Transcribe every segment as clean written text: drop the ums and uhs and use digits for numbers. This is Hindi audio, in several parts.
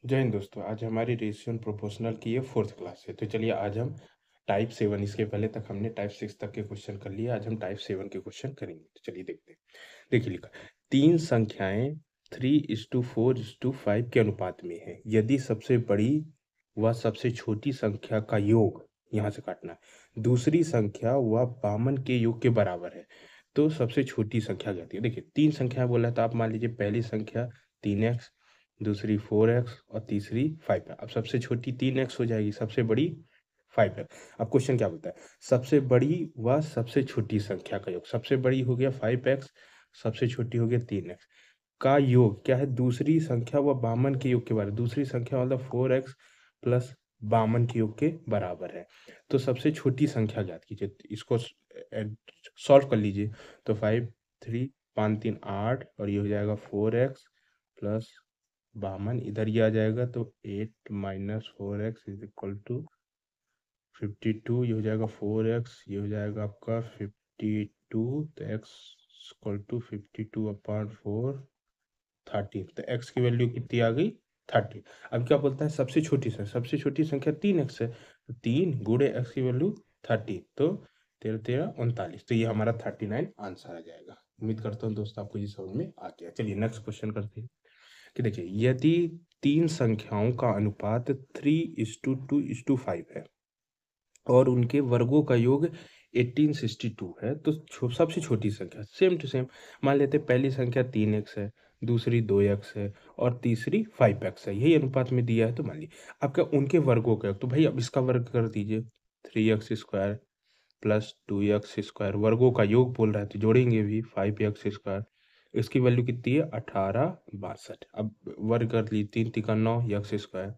जय हिंद दोस्तों। आज हमारी रेशियो एंड प्रोपोर्शनल की ये फोर्थ क्लास है। तो चलिए आज हम टाइप 7, इसके पहले तक हमने टाइप 6 तक के क्वेश्चन कर लिए, आज हम टाइप 7 के क्वेश्चन करेंगे। तो चलिए देखते हैं। देखिए लिखा, तीन संख्याएं 3:4:5 के अनुपात में है। यदि सबसे बड़ी व सबसे छोटी संख्या का योग, यहाँ से काटना है, दूसरी संख्या व बामन के योग के बराबर है तो सबसे छोटी संख्या क्या है। देखिए तीन संख्या बोला है, तो आप मान लीजिए पहली संख्या 3x, दूसरी 4x और तीसरी 5x। अब सबसे छोटी 3x हो जाएगी, सबसे बड़ी 5x। अब क्वेश्चन क्या बोलता है, सबसे बड़ी व सबसे छोटी संख्या का योग। सबसे बड़ी हो गया 5x, सबसे छोटी हो गया 3x का योग क्या है, दूसरी संख्या व बामन के योग के बराबर। दूसरी संख्या मतलब 4x प्लस बामन के योग के बराबर है। तो सबसे छोटी संख्या ज्ञात कीजिए, इसको सॉल्व कर लीजिए। तो 5 3 5 3 8 और ये हो जाएगा 4x प्लस बामन इधर ही आ जाएगा, तो 8 minus 4x is equal to 52। ये हो जाएगा 4x, ये हो जाएगा आपका 52, तो x इक्वल टू 52/4 13। तो x की वैल्यू कितनी आ गई, 30। अब क्या बोलता है, सबसे छोटी संख्या 3x है, तो 3 गुणे x की वैल्यू 30, तो 13 13 39। तो ये हमारा 39 आंसर आ जाएगा। उम्मीद करता हूँ दोस्तों आपको ये समझ में आ गया। चलिए नेक्स्ट क्वेश्चन करते हैं कि देखिए, यदि तीन संख्याओं का अनुपात 3:2:5 है और उनके वर्गों का योग 1862 है, तो सबसे छोटी संख्या सेम टू सेम मान लेते हैं। पहली संख्या 3x है, दूसरी 2x है और तीसरी 5x है। यही अनुपात में दिया है, तो मान लीजिए आपका उनके वर्गों का योग। तो भाई अब इसका वर्ग कर दीजिए, 3x² प्लस 2x² वर्गों का योग बोल रहा है, तो जोड़ेंगे भी 5x²। इसकी वैल्यू कितनी है, 1862। अब वर्ग कर ली, 3 3 9 x²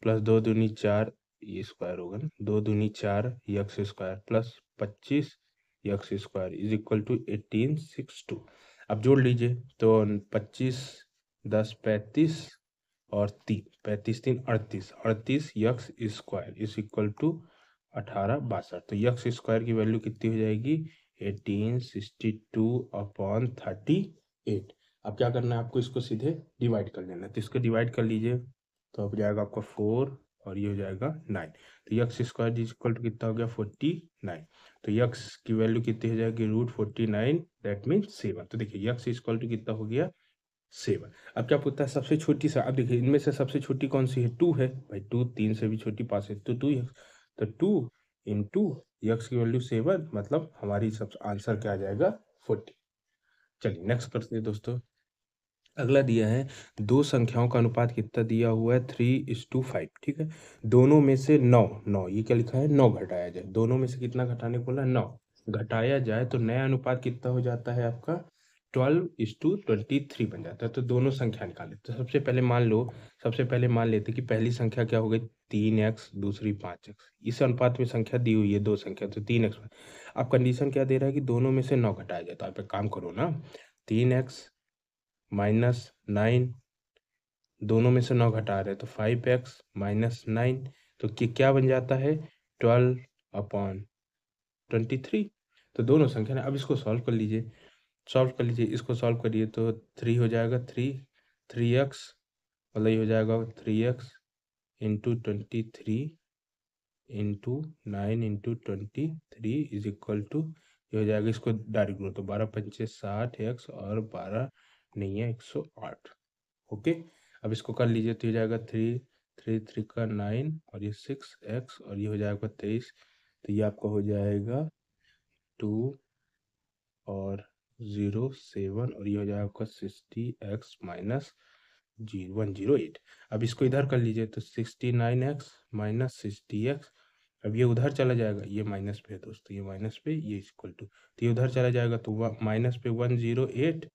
प्लस 2 दूनी 4, ये स्क्वायर होगा ना, 2 दूनी 4 x² plus 25 x² is equal to 1862। अब जोड़ लीजिए, तो 25 10 35 और 3 35 3 38 38 x² इज इक्वल टू 1862। तो x² की वैल्यू कितनी हो जाएगी, 1862/38। अब क्या करना है आपको, इसको सीधे डिवाइड कर लेना है। तो इसको डिवाइड कर लीजिए, तो अब जाएगा आपका 4 और ये हो जाएगा 9। तो x² इज इक्वल टू कितना हो गया, 49। तो x की वैल्यू कितनी हो जाएगी, √49, दैट मीन 7। तो देखिए x इक्वल टू कितना हो गया, 7। अब क्या पूछता है, सबसे छोटी सा। अब देखिए इनमें से सबसे छोटी कौन सी है, 2 है भाई। 2 3 से भी छोटी, 5 है तो 2x। तो 2 इंटू x की वैल्यू 7, मतलब हमारी सब आंसर क्या आ जाएगा, 40। चलिए नेक्स्ट करते हैं दोस्तों। अगला दिया है, दो संख्याओं का अनुपात कितना दिया हुआ है, 3:5। ठीक है, दोनों में से 9 9, ये क्या लिखा है, 9 घटाया जाए। दोनों में से कितना घटाने को बोला, 9 घटाया जाए, तो नया अनुपात कितना हो जाता है आपका, 12:23 बन जाता है। तो दोनों संख्या निकाले। तो सबसे पहले मान लेते कि पहली संख्या क्या हो गई, 3x, दूसरी 5x। इस अनुपात में संख्या दी हुई है, दो संख्या, तो 3x। अब कंडीशन क्या दे रहा है कि दोनों में से 9 घटाया जाए। तो आप एक काम करो ना, 3x -9, दोनों में से 9 घटा रहे हैं, तो 5x -9, तो क्या बन जाता है, 12/23। तो दोनों संख्या ना, अब इसको सॉल्व कर लीजिए, इसको सॉल्व करिए, तो 3 हो जाएगा, 3x, मतलब ये हो जाएगा 3x into 23 into 9 into 23 is equal to, ये हो जाएगा, इसको डायरेक्ट करो तो 12 पंचे 60x और 12 नहीं है 108। ओके, अब इसको कर लीजिए, तो ये जाएगा 3 3 3 का 9 और ये 6x और ये हो जाएगा 23। तो ये आपका हो जाएगा 2 और 0 7 और ये हो जाएगा आपका 60x माइनस 108। अब इसको इधर कर लीजिए, तो 69x माइनस 60x। अब ये उधर चला जाएगा, ये माइनस पे है दोस्तों, ये माइनस पे, ये इक्वल टू, तो ये उधर चला जाएगा, तो माइनस पे 108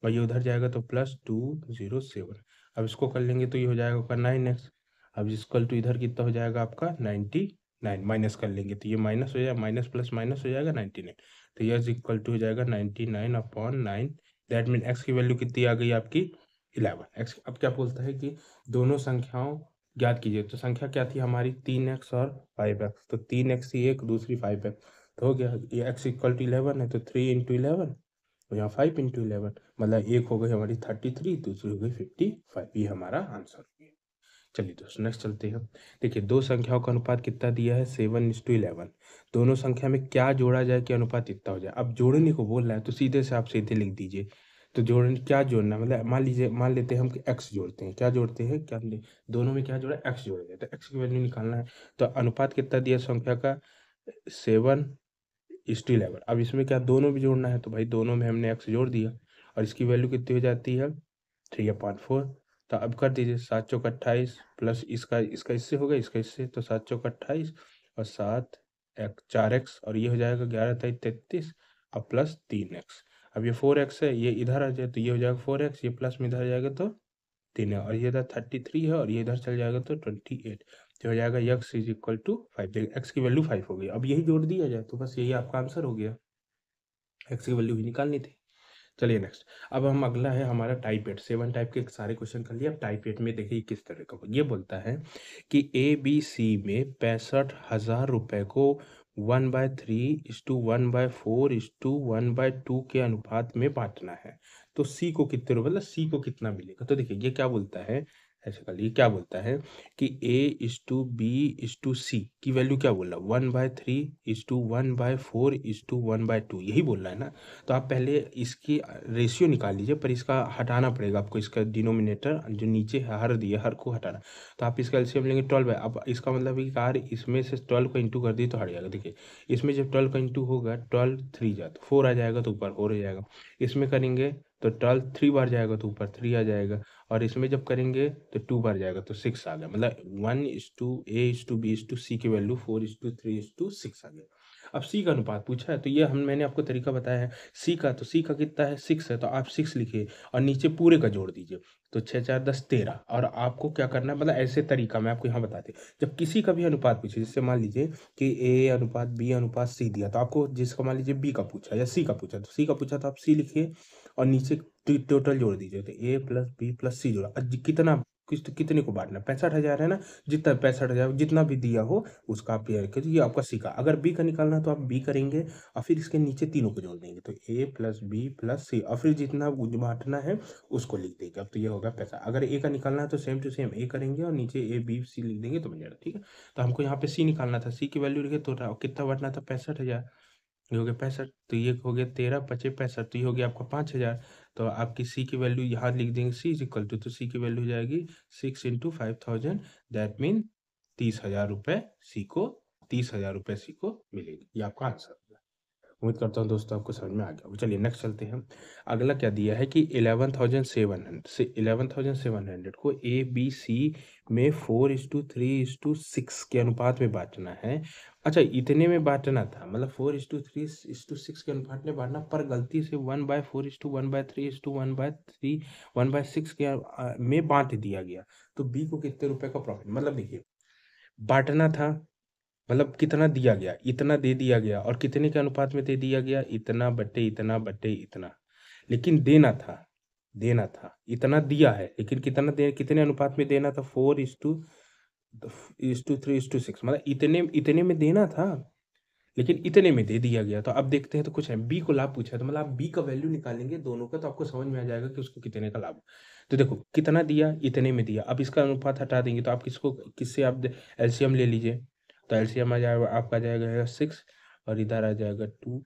और ये उधर जाएगा, तो +207। अब इसको कर लेंगे, तो ये हो जाएगा आपका 9x। अब इक्वल टू इधर कितना हो जाएगा आपका 99, माइनस कर लेंगे, तो ये माइनस हो जाएगा, माइनस प्लस माइनस हो जाएगा 99। तो ये इक्वल टू हो जाएगा 99/9। दैट मीन एक्स की वैल्यू कितनी आ गई आपकी, 11 एक्स। अब क्या बोलता है कि दोनों संख्याओं ज्ञात कीजिए। तो संख्या क्या थी हमारी, 3x और 5x। तो 3x थी एक, दूसरी 5x, तो हो गया, ये x इक्वल टू 11 है, तो 3 इंटू 11 और यहाँ 5 इंटू 11, मतलब एक हो गई हमारी 33, दूसरी हो गई 55। ये हमारा आंसर हो गया। चलिए दोस्तों नेक्स्ट चलते हैं। देखिए दो संख्याओं का अनुपात कितना दिया है 7:11। दोनों संख्या में क्या जोड़ा जाए कि अनुपात इतना हो जाए। अब जोड़ने को बोल रहा है तो सीधे से आप सीधे लिख दीजिए। तो जोड़ने क्या जोड़ना मतलब मान लेते हैं हम कि एक्स जोड़ते हैं। क्या जोड़ते हैं क्या दोनों में क्या जोड़ा एक्स जोड़ देते हैं। एक्स की वैल्यू निकालना है। तो अनुपात कितना दिया संख्या का 7:11। अब इसमें क्या दोनों भी जोड़ना है तो भाई दोनों में हमने एक्स जोड़ दिया और इसकी वैल्यू कितनी हो जाती है 3/4। तो अब कर दीजिए 7 × 4 = 28 प्लस इसका इसका इससे होगा इसका इससे तो 7 × 4 = 28 और 4x और ये हो जाएगा 11×3 = 33 और प्लस 3x। अब ये 4x है ये इधर आ जाए तो ये हो जाएगा 4x ये प्लस में इधर आ जाएगा तो 3 है और ये इधर 33 है और ये इधर चल जाएगा तो 28 तो हो जाएगा x = 5। देखिए x की वैल्यू 5 हो गई। अब यही जोड़ दिया जाए तो बस यही आपका आंसर हो गया। x की वैल्यू ही निकालनी थी। चलिए नेक्स्ट। अब हम अगला है हमारा टाइप 8। 7 टाइप के सारे क्वेश्चन कर लिए। अब टाइप 8 में देखिए किस तरह का ये बोलता है कि ABC में 65,000 रुपए को 1/3:1/4:1/2 के अनुपात में बांटना है। तो सी को कितने रुपए मतलब सी को कितना मिलेगा। तो देखिए ये क्या बोलता है ऐसे कर लिए क्या बोलता है कि A:B:C की वैल्यू क्या बोल रहा है 1/3:1/4:1/2 यही बोल रहा है ना। तो आप पहले इसकी रेशियो निकाल लीजिए पर इसका हटाना पड़ेगा आपको। इसका डिनोमिनेटर जो नीचे है हर दिया हर को हटाना। तो आप इसका एलसीएम लेंगे 12 है। अब इसका मतलब है कि कार इसमें से 12 को इंटू कर दिए तो हट जाएगा। देखिए इसमें जब 12 का इंटू होगा 12 3 जा तो 4 आ जाएगा तो ऊपर 4 आ जाएगा। इसमें करेंगे तो 12 3 बार जाएगा तो ऊपर 3 आ जाएगा और इसमें जब करेंगे तो 2 बार जाएगा तो 6 आ गया। मतलब 1:A:B:C की वैल्यू 4:3:6 आ गया। अब सी का अनुपात पूछा है तो ये मैंने आपको तरीका बताया है। सी का तो सी का कितना है 6 है तो आप 6 लिखिए और नीचे पूरे का जोड़ दीजिए। तो 6 4 10 13 और आपको क्या करना है मतलब ऐसे तरीका मैं आपको यहाँ बताते जब किसी का भी अनुपात पूछे जैसे मान लीजिए कि ए अनुपात बी अनुपात सी दिया तो आपको जिसका मान लीजिए बी का पूछा या सी का पूछा तो सी का पूछा तो आप सी लिखिए और नीचे टोटल जोड़ दीजिए। तो ए प्लस बी प्लस सी जोड़ा कितना कितने को बांटना 65,000 है ना। जितना 65,000 जितना भी दिया हो उसका आप ये रखिए। तो ये आपका सी का अगर बी का निकालना तो आप बी करेंगे और फिर इसके नीचे तीनों को जोड़ देंगे। तो ए प्लस बी प्लस सी और फिर जितना बांटना है उसको लिख देंगे। अब तो ये होगा पैसा। अगर ए का निकालना है तो सेम टू सेम ए करेंगे और नीचे ए बी सी लिख देंगे तो बन जाएगा। ठीक है तो हमको यहाँ पे सी निकालना था। सी की वैल्यू लिखे तो कितना बांटना था 65,000। ये हो गया 65 तो ये हो गया 13 25 65 तो ये हो गया आपका 5,000। तो आपकी सी की वैल्यू यहाँ लिख देंगे सी इज इक्वल टू तो सी की वैल्यू हो जाएगी 6 × 5,000 दैट मीन 30,000 रुपये सी को 30,000 रुपये सी को मिलेगी। ये आपका आंसर होगा। उम्मीद करता हूँ दोस्तों आपको समझ में आ गया। चलिए नेक्स्ट चलते हैं। अगला क्या दिया है कि 11,700 से 11,700 को ए बी सी में 4:3:6 के अनुपात में बांटना है। अच्छा इतने में बांटना था मतलब 4:3:6 के अनुपात में बांटना पर गलती से 1/4:1/3:1/6 के में बांट दिया गया। तो बी को कितने रुपए का प्रॉफिट मतलब देखिए बांटना था मतलब कितना दिया गया इतना दे दिया गया और कितने के अनुपात में दे दिया गया इतना बटे इतना बटे इतना। लेकिन देना था इतना दिया है लेकिन कितना दे कितने अनुपात में देना था 4:3:6 मतलब इतने इतने में देना था लेकिन इतने में दे दिया गया। तो अब देखते हैं तो कुछ है बी को लाभ पूछा है तो मतलब आप बी का वैल्यू निकालेंगे दोनों का तो आपको समझ में आ जाएगा कि उसको कितने का लाभ। तो देखो कितना दिया इतने में दिया। अब इसका अनुपात हटा देंगे तो आप किसको किससे आप एलसीएम ले लीजिए। तो एलसीएम आ जाएगा आपका जाएगा 6 और इधर आ जाएगा 2।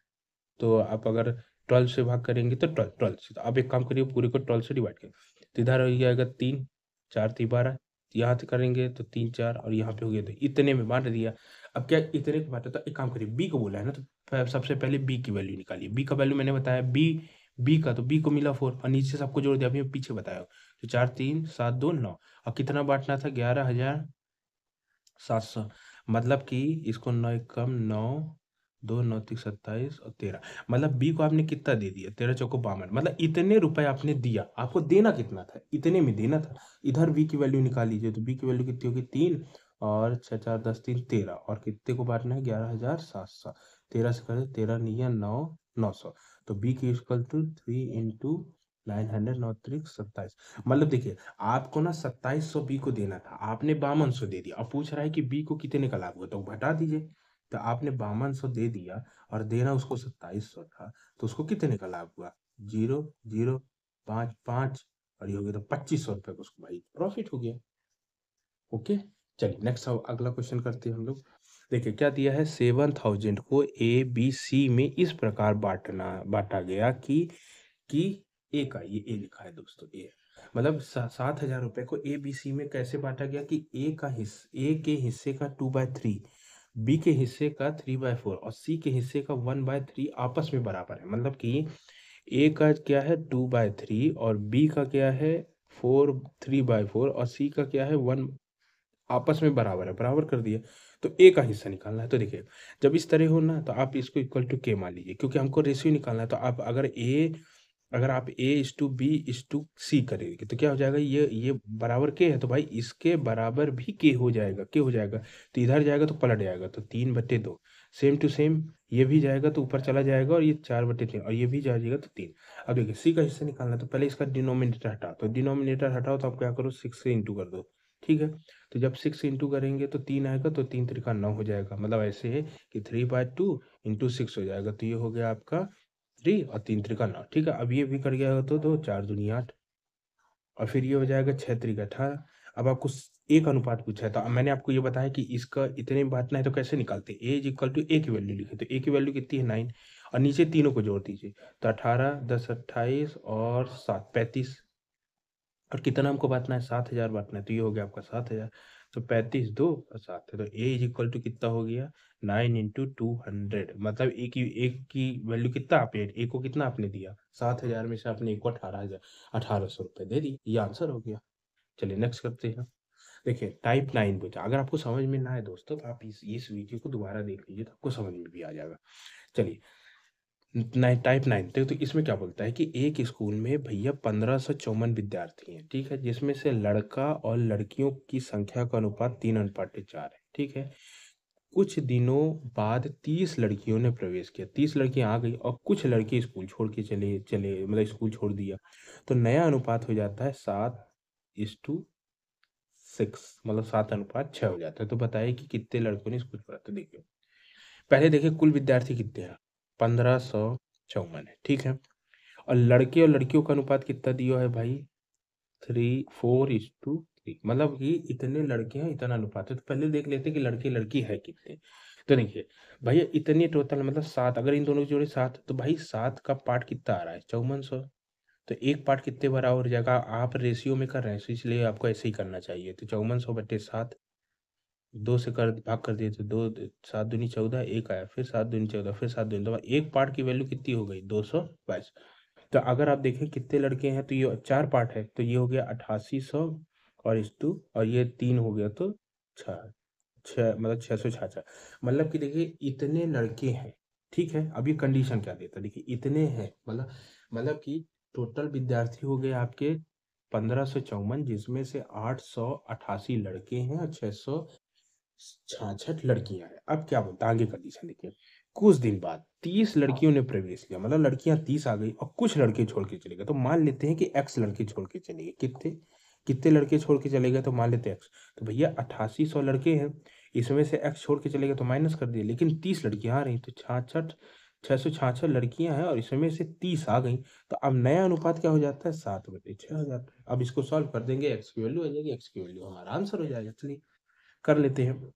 तो आप अगर 12 से भाग करेंगे तो 12 से तो आप एक काम करिए पूरे को 12 से डिवाइड करिए। तो इधर हो जाएगा 3 4 3 12 यहाँ से करेंगे तो 3 4 और यहाँ पे हो गया तो इतने में बांट दिया। अब क्या इतने को बांटा तो एक काम करिए बी को बोला है ना तो सबसे पहले बी की वैल्यू निकालिए। बी का वैल्यू मैंने बताया बी का तो बी को मिला 4 और नीचे सबको जोड़ दिया अभी मैं पीछे बताया। तो 4 3 7 2 9 और कितना बांटना था 11,700 मतलब कि इसको 9 कम 9 2 9 3 27 और 13 मतलब बी को आपने कितना दे दिया 13 चौको 52 मतलब इतने रुपए आपने दिया। आपको देना कितना था इतने में देना था। इधर बी की वैल्यू निकाल लीजिए तो बी की वैल्यू कितनी होगी 3 और 6 4 10 3 13 और कितने को बांटना है 11,700। 13 से करें 13 नहीं 9 900 तो बी की इक्वल टू 3 × 900 9 3 27 मतलब देखिए आपको ना 2700 बी को देना था आपने 5200 दे दिया। अब पूछ रहा है कि बी को कितने का लाभ हुआ तो घटा दीजिए। तो आपने 5200 दे दिया और देना उसको 2700 था तो उसको कितने का लाभ हुआ 0 0 5 5 और ये हो गया तो 2500 रुपये को उसको भाई प्रॉफिट हो गया। ओके, चलिए नेक्स्ट अगला क्वेश्चन करते हैं हम लोग। देखिए क्या दिया है, 7000 को ए बी सी में इस प्रकार बांटा गया कि ए का, ये ए लिखा है दोस्तों, ए मतलब 7000 रुपए को ए बी सी में कैसे बांटा गया कि ए के हिस्से का 2/3, बी के हिस्से का 3/4 और सी के हिस्से का 1/3 आपस में बराबर है। मतलब कि ए का क्या है 2/3 और बी का क्या है 3/4 और सी का क्या है 1, आपस में बराबर है, बराबर कर दिए। तो ए का हिस्सा निकालना है। तो देखिए जब इस तरह हो ना तो आप इसको इक्वल टू के मान लीजिए, क्योंकि हमको रेशियो निकालना है। तो आप अगर आप A is to B is to C करेंगे तो क्या हो जाएगा, ये बराबर के है तो भाई इसके बराबर भी के हो जाएगा। तो इधर जाएगा तो पलट जाएगा, तो 3/2 सेम टू सेम, ये भी जाएगा तो ऊपर चला जाएगा और ये 4/3 और ये भी जाएगा तो 3। अब देखिए सी का हिस्सा निकालना है तो पहले इसका डिनोमिनेटर हटाओ, तो डिनोमिनेटर हटाओ तो आप क्या करो 6 से इंटू कर दो। ठीक है, तो जब 6 इंटू करेंगे तो 3 आएगा, तो 3 त्रिका 9 हो जाएगा। मतलब ऐसे है कि 3/2 इंटू 6 हो जाएगा, तो ये हो गया आपका 3 और 3 त्रिका 9। ठीक है, अब ये भी कर गया तो 4 दूनी 8 और फिर ये हो जाएगा 6 त्रिका 18। अब आपको एक अनुपात पूछा है, तो मैंने आपको ये बताया कि इसका इतने में बांटना है तो कैसे निकालते हैं, ए इज इक्वल टू ए की वैल्यू लिखे, तो ए की वैल्यू कितनी है 9 और नीचे तीनों को जोड़ दीजिए, तो 18 10 28 और 7 35 और कितना हमको बांटना है 7000 बांटना है, तो ये हो गया आपका 7000। तो 35 2 और 7 है, तो ए इज इक्वल टू कितना हो गया 9 इंटू 200। मतलब एक की वैल्यू कितना आपने ए को कितना आपने दिया 7000 में से आपने एक को 1800 रुपये दे दी, ये आंसर हो गया। चलिए नेक्स्ट करते हैं। देखिए टाइप 9 पूछा, अगर आपको समझ में ना आए दोस्तों तो आप इस वीडियो को दोबारा देख लीजिए तो आपको समझ में भी आ जाएगा। चलिए टाइप 9 तो इसमें क्या बोलता है कि एक स्कूल में भैया 1554 विद्यार्थी हैं, ठीक है, जिसमें से लड़का और लड़कियों की संख्या का अनुपात 3:4 है। ठीक है, कुछ दिनों बाद 30 लड़कियों ने प्रवेश किया, 30 लड़कियां आ गई और कुछ लड़के स्कूल छोड़ के चले चले मतलब स्कूल छोड़ दिया, तो नया अनुपात हो जाता है 7:6, मतलब 7:6 हो जाता है। तो बताइए कि कितने लड़कों ने स्कूल छोड़ा। तो देखिए पहले देखिए कुल विद्यार्थी कितने हैं, 1554 है, ठीक है, और लड़के और लड़कियों का अनुपात कितना दिया है भाई 4:3, मतलब कि इतने लड़के हैं इतना अनुपात है। तो पहले देख लेते हैं कि लड़के लड़की है कितने। तो देखिए भैया इतने टोटल मतलब 7, अगर इन दोनों की जोड़े 7 तो भाई 7 का पार्ट कितना आ रहा है 5400। तो एक पार्ट कितने बराबर हो जाएगा, आप रेशियो में कर रहे हैं तो इसलिए आपको ऐसे ही करना चाहिए। तो 5400/7, 2 से कर भाग कर दिए तो 2 7 दूनी 14, एक आया, फिर 7 दूनी 14, फिर 7 दूनी, तो एक पार्ट की वैल्यू कितनी हो गई 222। तो अगर आप देखें कितने लड़के हैं तो ये 4 पार्ट है, तो ये हो गया 8800 और इस टू और ये 3 हो गया तो 6 6 मतलब 666। मतलब कि देखिए इतने लड़के हैं, ठीक है। अब ये कंडीशन क्या देता है, देखिए इतने हैं मतलब कि टोटल विद्यार्थी हो गए आपके 1554, जिसमें से 888 लड़के हैं और 666 लड़कियां हैं। अब क्या बोलता है आगे कंडीशन देखिए, कुछ दिन बाद 30 लड़कियों ने प्रवेश किया, मतलब लड़कियां 30 आ गई और कुछ लड़के छोड़ के चले गए। तो मान लेते हैं कि एक्स लड़के छोड़ के चले गए, कितने कितने लड़के छोड़ के चले गए, तो मान लेते हैं एक्स। तो भैया 8800 लड़के हैं, इसमें से एक्स छोड़ के चले गए तो माइनस कर दिए, लेकिन 30 लड़कियां आ रही तो 666 लड़कियां हैं और इसमें से 30 आ गई। तो अब नया अनुपात क्या हो जाता है 7/6 हो जाता है। अब इसको सॉल्व कर देंगे, एक्स की वैल्यू आ जाएगी, एक्स की वैल्यू हमारा आंसर हो जाएगा। चलिए कर लेते हैं।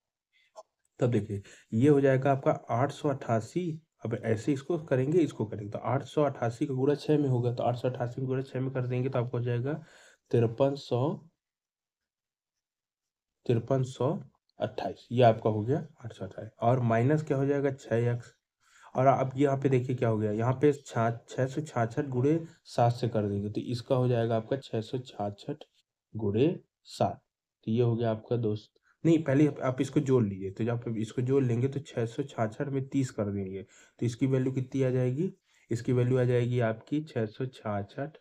तब देखिए ये हो जाएगा आपका 888। अब ऐसे इसको करेंगे इसको करेंगे तो 888 का गुणा 6 में होगा, तो 888 का गुणा 6 में कर देंगे तो आपको हो जाएगा 5328। ये आपका हो गया 828 और माइनस क्या हो जाएगा 6x। और अब यहाँ पे देखिए क्या हो गया, यहाँ पे 666 गुणे 7 से कर देंगे तो इसका हो जाएगा आपका 666 गुणे 7। तो ये हो गया आपका दोस्त, नहीं पहले आप इसको जोड़ लीजिए, तो जब आप इसको जोड़ लेंगे तो 666 में 30 कर देंगे तो इसकी वैल्यू कितनी आ जाएगी, इसकी वैल्यू आ जाएगी आपकी 666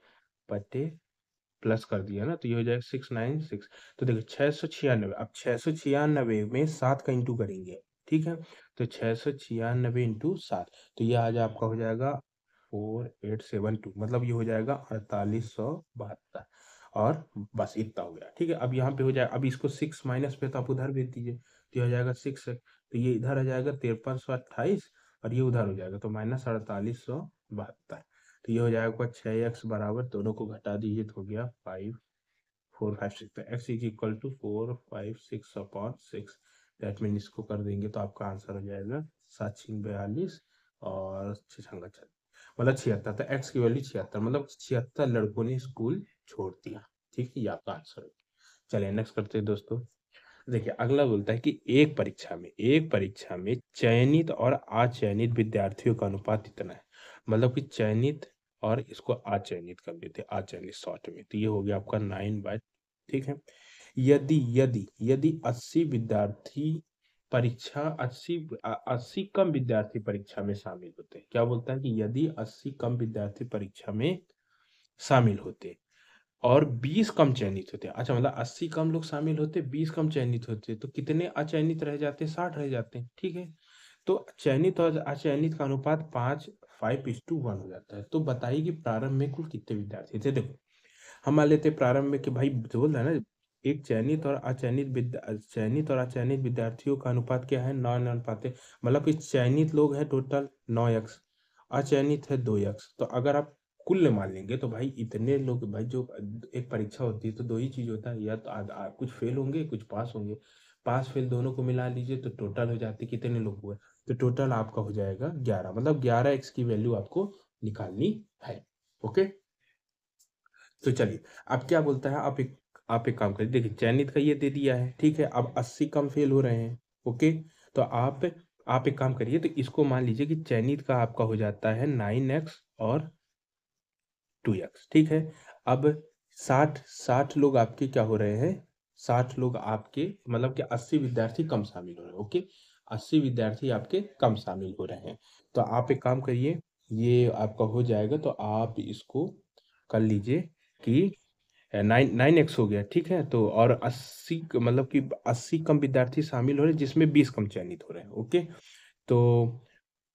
बटे प्लस कर दिया ना, तो ये हो जाएगा 696। तो देखो 696, अब 696 में 7 का इंटू करेंगे, ठीक है, तो 696 इंटू 7, तो ये आज आपका हो जाएगा 4872, मतलब ये हो जाएगा 4872। और बस इतना हो गया, ठीक है। अब यहाँ पे हो जाए, अब इसको 6 माइनस पे तो आप उधर भेज दीजिए, तो ये हो जाएगा 6 है, तो ये इधर आ जाएगा 5328 और ये उधर हो जाएगा तो -4872। तो ये हो जाएगा 6x बराबर, दोनों को घटा दीजिए तो हो गया 5 4 5 6, तो x is equal to 4 5 6 upon 6। That mean इसको कर देंगे तो आपका आंसर हो जाएगा 7 6 42 और 6 6 मतलब 76। तो x की वैल्यू 76, मतलब 76 लड़कों ने स्कूल छोड़ दिया। ठीक है, ये आपका आंसर है। चलिए नेक्स्ट करते हैं दोस्तों। देखिए अगला बोलता है कि एक परीक्षा में चयनित और अचयनित विद्यार्थियों का अनुपात इतना है। मतलब कि चयनित और इसको अचयनित कर देते हैं, अचयनित शॉर्ट में, तो ये हो गया आपका 9/। ठीक है, यदि यदि यदि 80 विद्यार्थी परीक्षा 80 कम विद्यार्थी परीक्षा में शामिल होते हैं। क्या बोलता है कि यदि 80 कम विद्यार्थी परीक्षा में शामिल होते और 20 कम चयनित होते। अच्छा, मतलब 80 कम लोग शामिल होते, 20 कम चयनित होते, तो कितने अचयनित रह जाते? 60 रह जाते हैं। ठीक है, तो चयनित और अचयनित का अनुपात 5:1 हो जाता है। तो बताइए कि प्रारंभ में कुल कितने विद्यार्थी थे। देखो हम मान लेते हैं प्रारंभ में कि भाई जो बोल रहा है ना, एक चयनित और अचयनित विद्यार्थियों का अनुपात क्या है? 9 अनुपात है। मतलब कि चयनित लोग हैं टोटल 9x, अचयनित है 2x। तो अगर आप कुल मान लेंगे तो भाई इतने लोग, भाई जो एक परीक्षा होती है तो दो ही चीज होता है, या तो कुछ फेल होंगे कुछ पास होंगे। पास फेल दोनों को मिला लीजिए तो टोटल हो जाते कितने लोग हुए? तो टोटल आपका हो जाएगा 11, मतलब 11x की वैल्यू आपको निकालनी है। ओके, तो चलिए अब क्या बोलता है, आप एक काम करिए। देखिए चयनित का ये दे दिया है, ठीक है, अब 80 कम फेल हो रहे हैं। ओके, तो आप एक काम करिए, तो इसको मान लीजिए कि चयनित का आपका हो जाता है 9x और 2x। ठीक है, अब 60 लोग आपके क्या हो रहे हैं? 60 लोग आपके, मतलब कि 80 विद्यार्थी कम शामिल हो रहे हैं। ओके, 80 विद्यार्थी आपके कम शामिल हो रहे हैं। तो आप एक काम करिए, ये आपका हो जाएगा, तो आप इसको कर लीजिए कि 9x हो गया। ठीक है, तो और 80, मतलब कि 80 कम विद्यार्थी शामिल हो रहे हैं जिसमें 20 कम चयनित हो रहे हैं। ओके, तो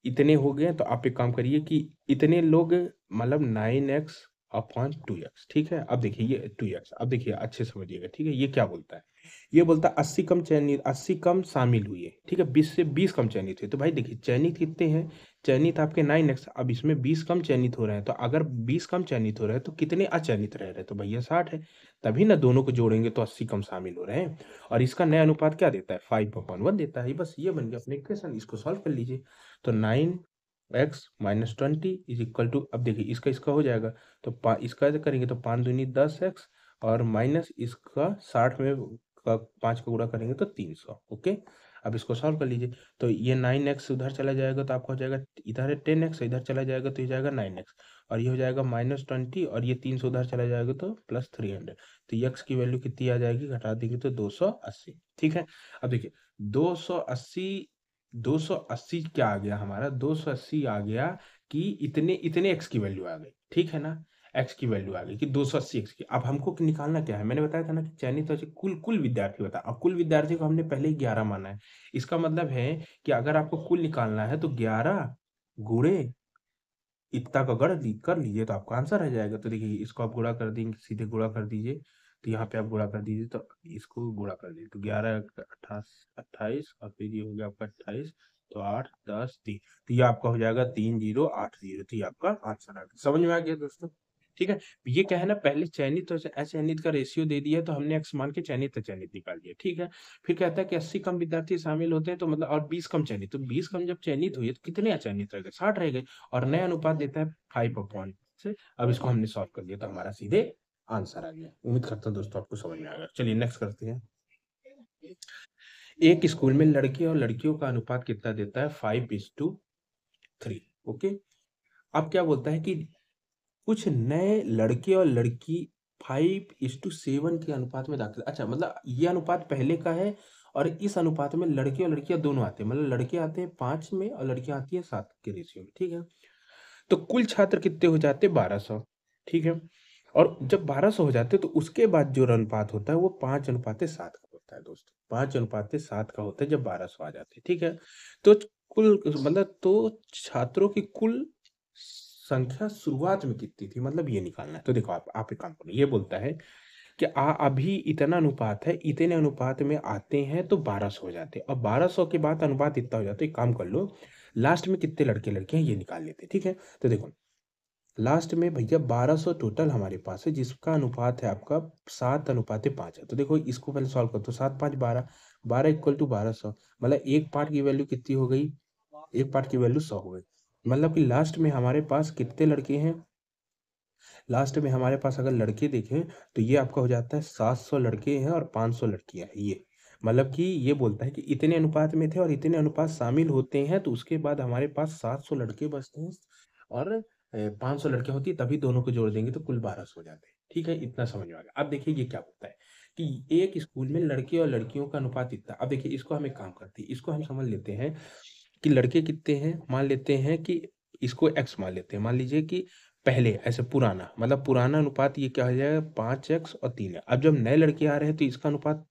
इतने हो गए, तो आप एक काम करिए कि इतने लोग, मतलब 9x अपॉन 2x। ठीक है, अब देखिए ये 2x, अब देखिए अच्छे समझिएगा। ठीक है, ये क्या बोलता है? ये बोलता है 80 कम शामिल हुए। ठीक है, 20 से 20 कम चयनित हुए। तो भाई देखिए चयनित कितने हैं? चयनित आपके 9x, अब इसमें 20 कम चयनित हो रहे हैं, तो अगर 20 कम चयनित हो रहे हैं तो कितने अचयनित रह रहे हैं? तो भैया 60 है। तभी ना दोनों को जोड़ेंगे तो 80 कम शामिल हो रहे हैं। और इसका नया अनुपात क्या देता है? 5/1 देता है। बस ये बन गया अपने इक्वेशन, इसको सॉल्व कर लीजिए। तो 9x-20 इज इक्वल टू, अब देखिए इसका इसका हो जाएगा, तो इसका करेंगे तो 5 दूनी 10x, और माइनस इसका 60 में 5 का गुणा करेंगे तो 300। ओके, अब इसको सॉल्व कर लीजिए। तो ये 9x उधर चला जाएगा तो आपका हो जाएगा, इधर है 10x, इधर चला जाएगा तो ये जाएगा 9x, और ये हो जाएगा -20, और ये 300 उधर चला जाएगा तो +300। तो x की वैल्यू कितनी आ जाएगी? घटा देंगे तो 280। ठीक है, अब देखिए 280, 280 क्या आ गया हमारा? 280 आ गया कि इतने इतने x की वैल्यू आ गई। ठीक है ना, x की वैल्यू आ गई कि 280 x की। अब हमको निकालना क्या है? मैंने बताया था ना कि चयनित और कुल कुल विद्यार्थी बता। अब कुल विद्यार्थी को हमने पहले ही 11 माना है। इसका मतलब है कि अगर आपको कुल निकालना है तो 11 गुणे इतना का कर लीजिए तो आपका आंसर आ जाएगा। तो देखिए इसको आप गुणा कर देंगे, सीधे गुणा कर दीजिए, तो यहाँ पे आप गुणा कर दीजिए, तो इसको गुणा कर दीजिए, तो 11 28, और फिर ये हो गया आपका 28, तो 8 10 3, तो ये आपका हो जाएगा 3080। तो ये आपका आंसर आ गया। समझ में आ गया दोस्तों? ठीक है, ये क्या है ना, पहले चयनित और अचयनित का रेशियो दे दिया, तो हमने एक्स मान के चयनित अचयनित निकाल दिया। ठीक है, फिर कहता है कि 80 कम विद्यार्थी शामिल होते हैं, तो मतलब और 20 कम चयनित, तो 20 कम जब चयनित हुए तो कितने अचयनित रह गए? 60 रह गए, और नया अनुपात देता है 5/6। अब इसको हमने सॉल्व कर दिया तो हमारा सीधे आंसर आ गया। उम्मीद करता हूँ दोस्तों आपको समझ में आ गया। चलिए नेक्स्ट करते हैं। एक स्कूल में लड़के और लड़कियों का अनुपात कितना देता है? 5:3। ओके, अब क्या बोलता है कि कुछ नए लड़के और लड़की 5:7 के अनुपात में दाखिल। अच्छा, मतलब ये अनुपात पहले का है, और इस अनुपात में लड़के और लड़कियां दोनों आते हैं। मतलब लड़के आते हैं 5 में और लड़कियां आती है 7 के रेशियो में। ठीक है, तो कुल छात्र कितने हो जाते? 1200। ठीक है, और जब 1200 हो जाते तो उसके बाद जो अनुपात होता है वो 5:7 का होता है दोस्तों। 5:7 का होता है जब 1200 आ जाते हैं। ठीक है, तो कुल, मतलब तो छात्रों की कुल संख्या शुरुआत में कितनी थी, मतलब ये निकालना है। तो देखो आप एक काम करो, ये बोलता है कि अभी इतना अनुपात है, इतने अनुपात में आते हैं तो 1200 हो जाते हैं, और 1200 के बाद अनुपात इतना हो जाता है। एक काम कर लो, लास्ट में कितने लड़के लड़के हैं ये निकाल लेते हैं। ठीक है, तो देखो लास्ट में भैया 1200 टोटल हमारे पास है, जिसका अनुपात है आपका 7:5 है। तो देखो इसको पहले सॉल्व कर, तो 7 5 12, 12 इक्वल टू 1200, मतलब एक पार्ट की वैल्यू कितनी हो गई, एक पार्ट की वैल्यू 100 हो गई। मतलब कि लास्ट में हमारे पास कितने लड़के हैं, लास्ट में हमारे पास अगर लड़के देखें तो ये आपका हो जाता है 700 लड़के हैं और 500 लड़कियां हैं। ये मतलब कि ये बोलता है कि इतने अनुपात में थे और इतने अनुपात शामिल होते हैं, तो उसके बाद हमारे पास 700 लड़के बचते हैं और 500 लड़कियां होती है, तभी दोनों को जोड़ देंगे तो कुल 1200 हो जाते हैं। ठीक है, इतना समझ में आ गया। अब देखिए ये क्या बोलता है कि एक स्कूल में लड़के और लड़कियों का अनुपात इतना। अब देखिए इसको हम एक काम करते हैं, इसको हम समझ लेते हैं कि लड़के कितने हैं, मान लेते हैं कि इसको एक्स मान लेते हैं। मान लीजिए कि पहले ऐसे पुराना, मतलब पुराना अनुपात ये क्या हो जाएगा, 5x और 3 है। अब जब नए लड़के आ रहे हैं तो इसका अनुपात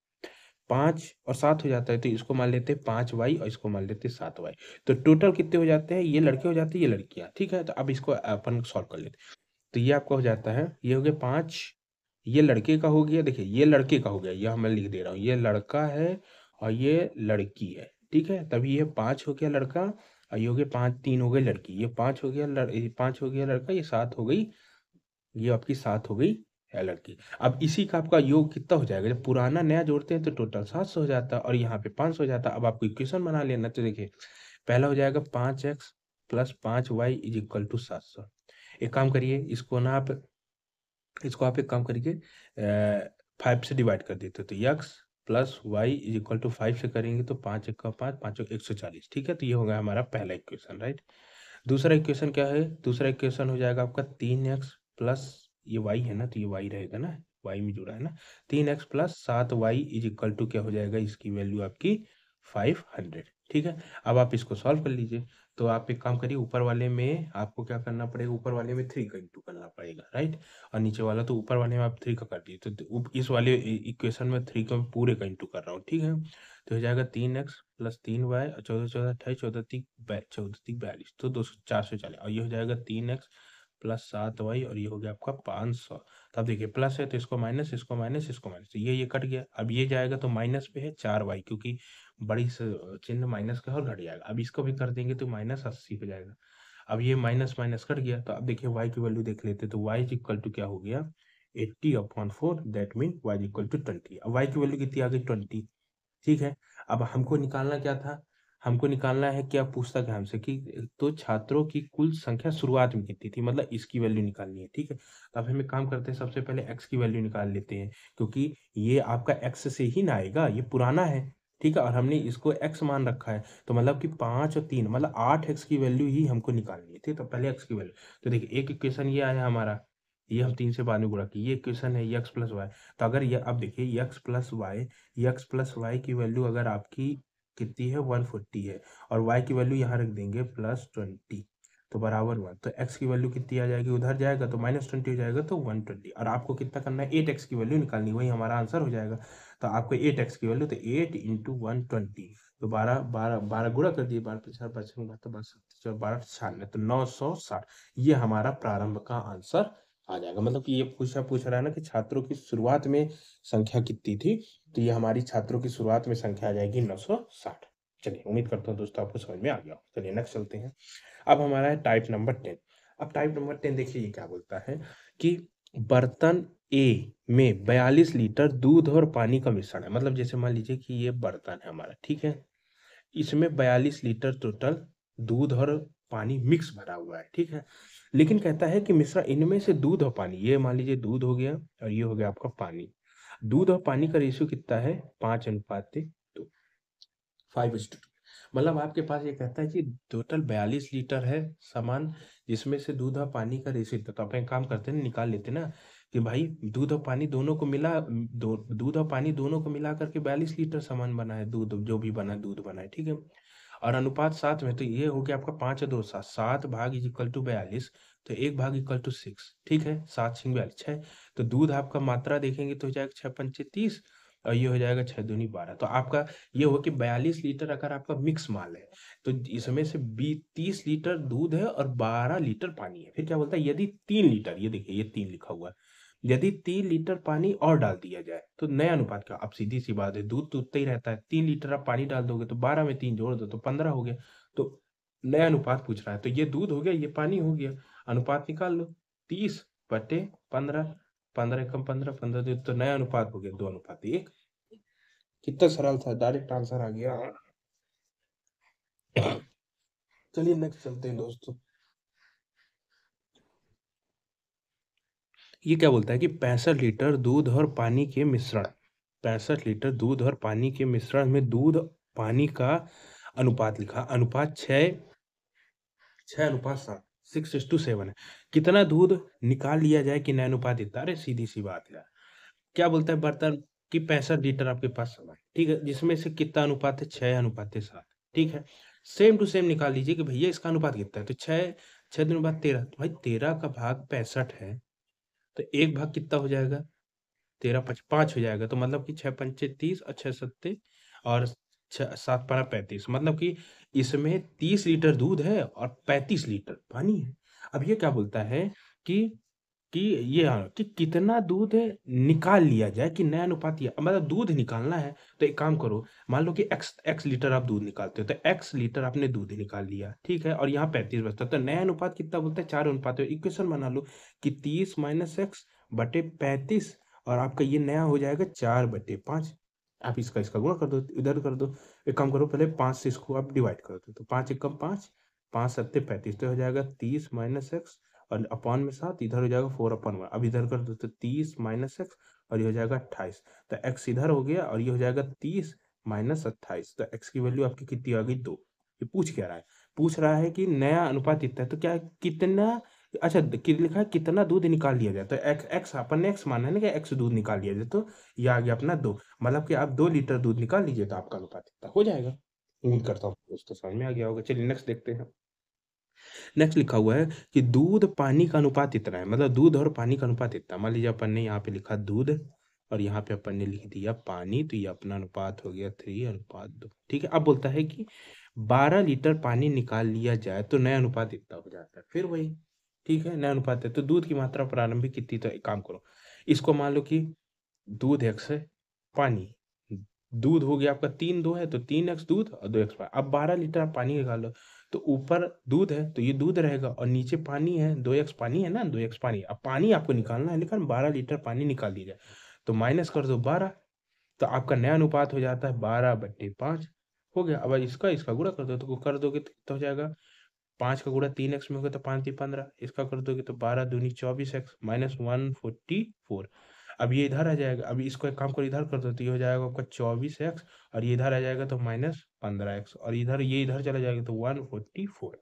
5 और 7 हो जाता है, तो इसको मान लेते हैं 5y और इसको मान लेते हैं 7y। तो टोटल कितने हो जाते हैं, ये लड़के हो जाते हैं, ये लड़कियां। ठीक है, तो अब इसको अपन सॉल्व कर लेते हैं। तो ये आपका हो जाता है, ये हो गया 5, ये लड़के का हो गया, देखिए ये लड़के का हो गया, ये मैं लिख दे रहा हूँ, ये लड़का है और ये लड़की है। ठीक है, तभी ये 5 हो गया लड़का और ये हो गया 5, 3 हो गई लड़की, ये 5 हो गया ये 5 हो गया लड़का, ये 7 हो गई, ये आपकी 7 हो गई है लड़की। अब इसी का आपका योग कितना हो जाएगा, जब पुराना नया जोड़ते हैं तो टोटल 700 हो जाता है और यहाँ पे 500 हो जाता है। अब आपको इक्वेशन बना लेना, तो देखिए पहला हो जाएगा 5x plus 5y is equal to 700। एक काम करिए, इसको आप एक काम करिए, 5 से डिवाइड कर देते हो तो x plus y is equal to 5 से करेंगे तो 5 एक का 5, 5 140। ठीक है, तो ये हो गया हमारा पहला इक्वेशन, राइट। दूसरा इक्वेशन क्या है, दूसरा इक्वेशन हो जाएगा आपका 3x प्लस, ये y है ना, तो ये y रहेगा ना, y में जुड़ा है ना, 3x plus 7y is equal to क्या हो जाएगा, इसकी वैल्यू आपकी 500। ठीक है, अब आप इसको सॉल्व कर लीजिए। तो आप एक काम करिए, ऊपर वाले में आपको क्या करना पड़ेगा, ऊपर वाले में 3 का इंटू करना पड़ेगा, राइट। और नीचे वाला तो ऊपर वाले में आप 3 का कर दिए, तो इस वाले इक्वेशन में 3 का पूरे का इंटू कर रहा हूँ। ठीक है, तो हो जाएगा 3x प्लस 3y और 14 14 28, 14 14 42, तो 200 440, और ये हो जाएगा 3x प्लस 7y और ये हो गया आपका 500। तो अब देखिए प्लस है तो इसको माइनस, इसको माइनस, इसको माइनस, तो ये कट गया। अब ये जाएगा तो माइनस पे है 4y, क्योंकि बड़ी चिन्ह माइनस का और घट जाएगा। अब इसको भी कर देंगे तो -80 हो जाएगा। अब ये माइनस माइनस कट गया, तो अब देखिए y की वैल्यू देख लेते, तो y इज इक्वल टू क्या हो गया, 80/4, that mean y is equal to 20। अब y की वैल्यू कितनी आ गई, 20। ठीक है, अब हमको निकालना क्या था, हमको निकालना है, क्या पूछता क्या हमसे कि तो छात्रों की कुल संख्या शुरुआत में कितनी थी, मतलब इसकी वैल्यू निकालनी है। ठीक है, तो अब हम एक काम करते हैं, सबसे पहले x की वैल्यू निकाल लेते हैं, क्योंकि ये आपका x से ही ना आएगा, ये पुराना है। ठीक है, और हमने इसको x मान रखा है, तो मतलब कि 5 और 3 मतलब 8x की वैल्यू ही हमको निकालनी है। ठीक है, तो पहले x की वैल्यू, तो देखिए एक इक्वेशन ये आया हमारा, ये हम 3 से बाद में गुणा किए, ये इक्वेशन है x प्लस वाई। तो अगर ये अब देखिए x प्लस वाई की वैल्यू अगर आपकी कितनी है, 140 है, और y की वैल्यू यहाँ रख देंगे +20, तो बराबर 1। तो x की वैल्यू कितनी आ जाएगी, उधर जाएगा तो -20 हो जाएगा, तो 120। और आपको कितना करना है, 8x की वैल्यू निकालनी, वही हमारा आंसर हो जाएगा। तो आपको 8x की वैल्यू, तो 8 इंटू 120, तो 12 12 12 गुणा कर दिए, 12 5 5 तो 12 96, तो 960, ये हमारा प्रारंभ का आंसर आ जाएगा। मतलब कि ये पूछ रहा है ना कि छात्रों की शुरुआत में संख्या कितनी थी, तो ये हमारी छात्रों की शुरुआत में संख्या आ जाएगी 960। चलिए, उम्मीद करता हूँ दोस्तों आपको समझ में आ गया। चलिए नेक्स्ट चलते हैं। अब हमारा है टाइप नंबर 10। अब टाइप नंबर 10 देखिए ये क्या बोलता है कि बर्तन ए में 42 लीटर दूध और पानी का मिश्रण है। मतलब जैसे मान लीजिए कि ये बर्तन है हमारा, ठीक है, इसमें 42 लीटर टोटल दूध और पानी मिक्स भरा हुआ है। ठीक है, लेकिन कहता है कि मिश्रण इनमें से दूध और पानी, ये मान लीजिए दूध हो गया और ये हो गया आपका पानी, दूध और पानी का रेशियो कितना है, 5:2, 5:2। मतलब आपके पास ये कहता है कि टोटल 42 लीटर है सामान, जिसमें से दूध और पानी का रेशियो इतना। तो आप एक काम करते हैं, निकाल लेते ना कि भाई दूध और पानी दोनों को मिला, दूध और पानी दोनों को मिला करके 42 लीटर सामान बना है, दूध जो भी बना दूध बना है। ठीक है, और अनुपात 7 में, तो ये हो गया आपका 5 और 2 7, 7 भाग इज इक्वल टू 42, तो 1 भाग इक्वल टू 6। ठीक है, 7 6 42 6, तो दूध आपका मात्रा देखेंगे तो हो जाएगा 6 पंचे 30 और ये हो जाएगा 6 दूनी 12। तो आपका ये हो कि 42 लीटर अगर आपका मिक्स माल है, तो इसमें से 30 लीटर दूध है और 12 लीटर पानी है। फिर क्या बोलता है, यदि 3 लीटर, ये देखिए ये 3 लिखा हुआ है, यदि 3 लीटर पानी और डाल दिया जाए तो नया अनुपात क्या। अब सीधी सी बात है, दूध तो उतना ही रहता है, 3 लीटर आप पानी डाल दोगे तो 12 में 3 जोड़ दो तो 15 हो गया। तो नया अनुपात पूछ रहा है, तो ये दूध हो गया, ये पानी हो गया, अनुपात निकाल लो 30/15, 15 एकम 15, 15 दूध, तो नया अनुपात हो गया 2:1। कितना सरल था, डायरेक्ट आंसर आ गया। चलिए नेक्स्ट चलते हैं दोस्तों। ये क्या बोलता है कि 65 लीटर दूध और पानी के मिश्रण, 65 लीटर दूध और पानी के मिश्रण में दूध पानी का अनुपात लिखा, अनुपात 6:7, 6:7 है। कितना दूध निकाल लिया जाए कि नया अनुपात इतना? अरे सीधी सी बात है। क्या बोलता है, बर्तन की 65 लीटर आपके पास सामान, ठीक है, जिसमें से कितना अनुपात है? 6:7, ठीक है। सेम टू सेम निकाल लीजिए कि भैया इसका अनुपात कितना है, तो 6 दिनों बाद 13, तो भाई 13 का भाग 65 है, तो एक भाग कितना हो जाएगा? 13 5 5 हो जाएगा, तो मतलब कि 6 पंचे 30 और 6 सत्ते और 7 12 35, मतलब कि इसमें 30 लीटर दूध है और 35 लीटर पानी है। अब ये क्या बोलता है कि कि ये कि कितना दूध निकाल लिया जाए कि नया अनुपात, ये मतलब दूध निकालना है, तो एक काम करो, मान लो कि x लीटर आप दूध निकालते हो, तो x लीटर आपने दूध निकाल लिया, ठीक है, और यहाँ 35 बचता है, तो नया अनुपात कितना बोलता है? 4 अनुपात। इक्वेशन बना लो कि 30 - x/35, और आपका ये नया हो जाएगा 4/5। आप इसका गुणा कर दो, इधर कर दो। एक काम करो, पहले 5 से इसको आप डिवाइड कर दो, तो 5 एकम 5, 5 सत्ते 35, तो हो जाएगा 30 - x, और अपॉन में 7, इधर हो जाएगा 4/1। अब इधर कर दो तो 30 - x, और ये हो जाएगा 28, तो x इधर हो गया, और ये हो जाएगा 30 - 28, तो x की वैल्यू आपकी कितनी आ गई? 2। ये पूछ क्या रहा है? पूछ रहा है कि नया अनुपात कितना है, तो क्या कितना, अच्छा लिखा है कितना दूध निकाल लिया जाए, तो x अपन ने x माना है ना कि x दूध निकाल लिया जाए, तो ये आ गया अपना 2, मतलब कि आप 2 लीटर दूध निकाल लीजिए, तो आपका अनुपात कितना हो जाएगा। उम्मीद करता हूँ दोस्तों समझ में आ गया होगा। चलिए नेक्स्ट देखते हैं। नेक्स्ट लिखा हुआ है कि दूध पानी का अनुपात इतना है, मतलब दूध और पानी का अनुपात इतना। मान लीजिए अपन ने यहाँ पे लिखा दूध, और यहाँ पे अपन ने लिख दिया पानी, तो ये अपना अनुपात हो गया 3:2, ठीक है। अब बोलता है कि 12 लीटर पानी निकाल लिया जाए तो नया अनुपात इतना हो जाता है, फिर वही, ठीक है, नया अनुपात है, तो दूध की मात्रा प्रारंभिक कितनी, तो एक काम करो, इसको मान लो कि दूध x है, पानी, दूध हो गया आपका 3 2 है, तो 3x दूध और 2x पानी। अब 12 लीटर आप पानी निकालो, तो ऊपर दूध है तो ये दूध रहेगा, और नीचे पानी है, 2x पानी है ना, 2x पानी। अब पानी आपको निकालना है, लेकिन 12 लीटर पानी निकाल दिया जाए, तो माइनस कर दो 12, तो आपका नया अनुपात हो जाता है 12/5 हो गया। अब इसका इसका गुणा कर दो, तो कर दोगे तो कितना हो जाएगा? 5 का गुणा 3x में होगा तो 5 × 15, इसका कर दोगे तो 12 दूनी 24x -144। अब ये इधर आ जाएगा, अब इसको एक काम करो, इधर कर दो, तो ये हो जाएगा आपका 24x, और ये इधर आ जाएगा तो -15x, और इधर ये इधर चला जाएगा तो 144।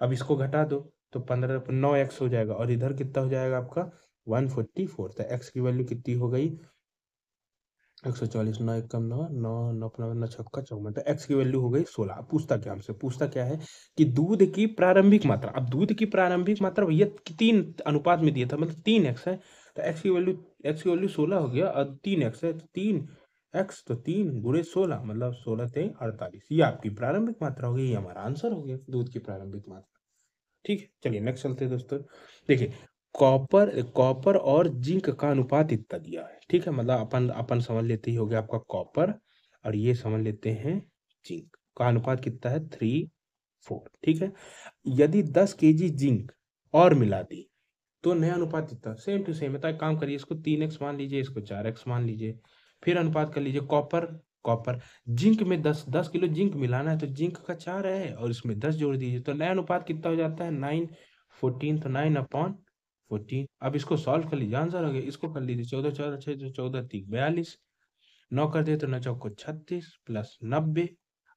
अब इसको घटा दो, तो 15 9x हो जाएगा, और इधर कितना हो जाएगा आपका 144, तो x की वैल्यू कितनी हो गई? 140, 9 एकम 9, 9 9 9 छक्का 54, तो x की वैल्यू हो गई 16। अब पूछता क्या हमसे? पूछता क्या है कि दूध की प्रारंभिक मात्रा। अब दूध की प्रारंभिक मात्रा भैया 3 अनुपात में दिया था, मतलब 3x है, तो x की वैल्यू 16 हो गया, और 3x है तो 3x, तो 3 × 16, मतलब 16 × 48, ये आपकी प्रारंभिक मात्रा हो गई, ये हमारा आंसर हो गया दूध की प्रारंभिक मात्रा। ठीक है, चलिए नेक्स्ट चलते हैं दोस्तों। देखिए, कॉपर कॉपर और जिंक का अनुपात इतना दिया है, ठीक है, मतलब अपन अपन समझ लेते ही हो गया आपका कॉपर, और ये समझ लेते हैं जिंक का अनुपात कितना है? 3:4, ठीक है। यदि 10 kg जिंक और मिला दी तो नया अनुपात कितना? सेम टू सेम है, तो एक काम करिए, इसको 3x मान लीजिए, इसको 4x मान लीजिए, फिर अनुपात कर लीजिए। कॉपर कॉपर जिंक में 10 किलो जिंक मिलाना है, तो जिंक का 4 है और इसमें 10 जोड़ दीजिए, तो नया अनुपात कितना हो जाता है? 9/14, तो 9/14। अब इसको सॉल्व कर लीजिए, आंसर हो गया। इसको कर लीजिए, 14 14 6 14 3 42, 9 कर दिए तो 9 चौको 36 प्लस 90।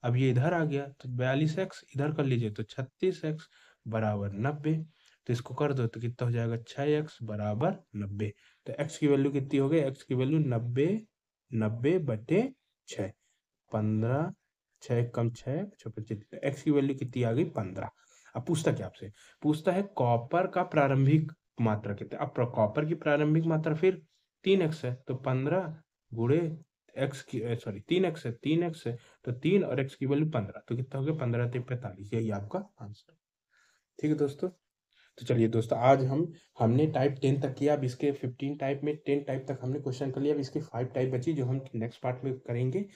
अब ये इधर आ गया तो 42x, इधर कर लीजिए तो 36x बराबर 90, तो इसको कर दो तो कितना हो जाएगा? 6x बराबर 90। तो x की वैल्यू कितनी हो गई? x की वैल्यू 90/6, 15, 6 कम 6 25, x की वैल्यू कितनी आ गई? 15। अब पूछता क्या आपसे? पूछता है कॉपर का प्रारंभिक मात्रा कितना। अब कॉपर की प्रारंभिक मात्रा फिर 3x है, तो 15 गुणे x की, सॉरी 3x है, 3x है, तो 3 और x की वैल्यू 15, तो कितना हो गया? 15 × 45, यही आपका आंसर। ठीक है दोस्तों, तो चलिए दोस्तों, आज हमने टाइप 10 तक किया। अब इसके 15 टाइप में 10 टाइप तक हमने क्वेश्चन कर लिया। अब इसके 5 टाइप बची, जो हम नेक्स्ट पार्ट में करेंगे।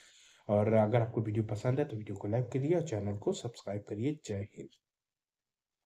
और अगर आपको वीडियो पसंद है तो वीडियो को लाइक करिए और चैनल को सब्सक्राइब करिए। जय हिंद।